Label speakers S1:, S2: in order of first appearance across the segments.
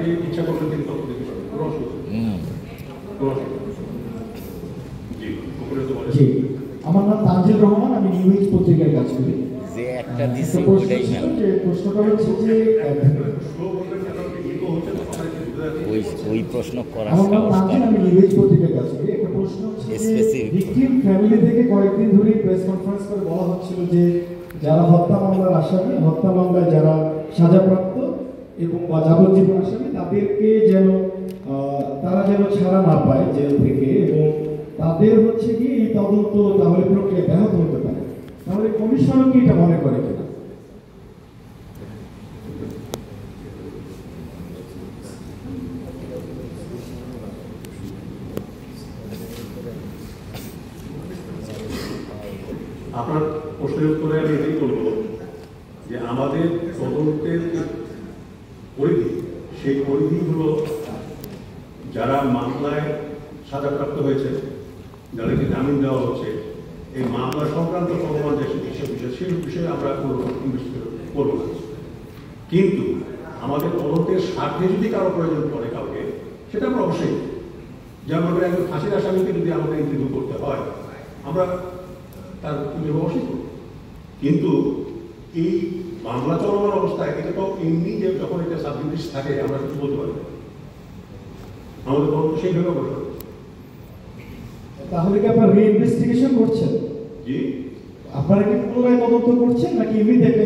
S1: তাকে ইচ্ছা করলে তিনি তথ্য দিতে পারেন, কোনো অসুবিধা নেই।
S2: জি, আমার নাম তানজিল রহমান, আমি নিউ এজ পত্রিকায় কাজ করি।
S3: যে একটা দিছি
S2: প্রশ্ন
S3: ওইটাই
S2: ছিল
S3: না,
S2: যে প্রশ্নটা হচ্ছে যে
S3: ওই প্রশ্ন করার
S2: আমার নাম
S3: সাহস
S2: তানজিল,
S3: কার?
S2: আমি নিউ এজ পত্রিকায় কাজ করি। একটা প্রশ্ন হচ্ছে যে
S3: Specific.
S2: ভিকটিম ফ্যামিলি থেকে কয়েকদিন ধরে প্রেস কনফারেন্স করে বলা হচ্ছিল যে যারা হত্যা মামলার আসামি, হত্যা মামলায় যারা সাজাপ্রাপ্ত এবং বা যাবজ্জীবন আসামি, তাদেরকে যেন তারা যেন ছাড়া না পায় জেল থেকে, এবং তাদের হচ্ছে কি এই তদন্ত তাহলে প্রক্রিয়া ব্যাহত হতে পারে। তাহলে কমিশনও কি এটা মনে করে কিনা?
S1: আপনার প্রশ্নের উত্তরে আমি এটাই বলবো যে আমাদের তদন্তের পরিধি, সেই পরিধি হলো যারা মামলায় সাজাপ্রাপ্ত হয়েছে, যাদেরকে জামিন দেওয়া হচ্ছে, এই মামলা সংক্রান্ত চলমান যে বিষয় সেই বিষয়ে আমরা কোনো ইনভেস্টিগেশন করবো না। কিন্তু আমাদের তদন্তের স্বার্থে যদি কারো প্রয়োজন পড়ে কাউকে, সেটা আমরা অবশ্যই, যেমন একজন ফাঁসির আসামিকে যদি আমাদের ইন্টারভিউ করতে হয়, আমরা তার অবশ্যই করব। কিন্তু এই মামলা চলমান অবস্থায় এটা তো এমনি যে যখন এটা সাবজুডিস থাকে আমরা কিছু বলতে পারি না, আমাদের তদন্ত সেইভাবে অবশ্যই।
S2: তাহলে কি আপনারা রিইনভেস্টিগেশন করছেন?
S1: জি,
S2: আপনারা কি পুনরায় তদন্ত করছেন নাকি এমনিতে একটা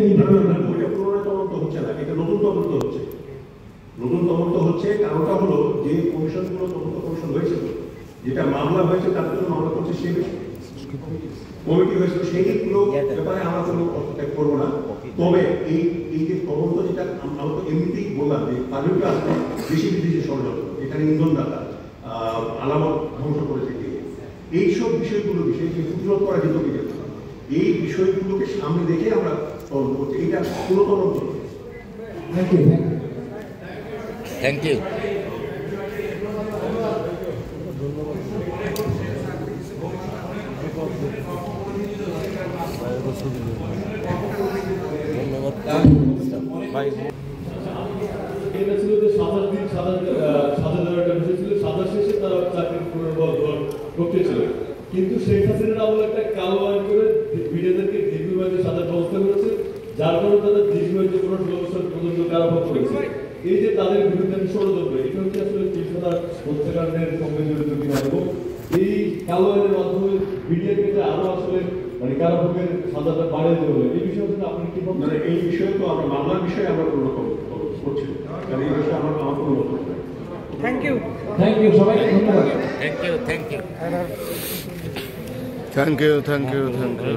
S1: ওইটা পুনরায় তদন্ত হচ্ছে না, এটা নতুন তদন্ত হচ্ছে। নতুন তদন্ত হচ্ছে, কারণটা হলো যে কমিশনগুলো তদন্ত কমিশন হয়েছিল, যেটা মামলা হয়েছে তার জন্য মামলা করছে সেই কমিটি হয়েছিল, সেইগুলো ব্যাপারে আমরা কোনো হস্তক্ষেপ করবো না। তবে এই যে তদন্ত, যেটা আমরা তো এমনিতেই বললাম যে তাদেরকে আসলে দেশি বিদেশি ষড়যন্ত্র, এখানে ইন্ধনদাতা আলামত ধ্বংস করেছে কে, এইসব বিষয়গুলো বিষয়ে যে প্রতিরোধ করা যেত কি, এই বিষয়গুলোকে সামনে রেখে আমরা তদন্ত করছি। এটা পুরো তদন্ত।
S2: Thank you.
S3: Thank you.
S4: এটা ছিল যে ৭ দিন সাজা দেওয়ার একটা বিষয় ছিল, সাজা শেষে তারা চাকরির পুনর্বহাল করতে ছিল। কিন্তু শেখ হাসিনার আমলে একটা কালো আইন করে বিডেদেরকে দীর্ঘমেয়াদী সাজার ব্যবস্থা করেছে, যার কারণে তারা দীর্ঘমেয়াদী ১৫-১৬ বছর পর্যন্ত কারাভোগ করেছে। এই যে তাদের বিরুদ্ধে একটা ষড়যন্ত্র, এটা হচ্ছে আসলে কৃষ্ণদার হত্যাকাণ্ডের সঙ্গে জড়িত কিনা, এবং এই কালো আইনের মাধ্যমে বিডিআর ক্ষেত্রে আরো আসলে মানে কারাভোগের সাজাটা বাড়িয়ে দেওয়া হবে। এই বিষয়ে আপনি কি বলবেন?
S1: মানে এই বিষয়ে তো আমরা মামলার বিষয়ে আমরা কোনো রকম করছি না, কারণ এই বিষয়ে আমার কোনো বক্তব্য নেই।
S2: থ্যাংক ইউ সবাইকে ধন্যবাদ।
S3: Thank you, thank you.
S5: Thank you, thank you, thank you.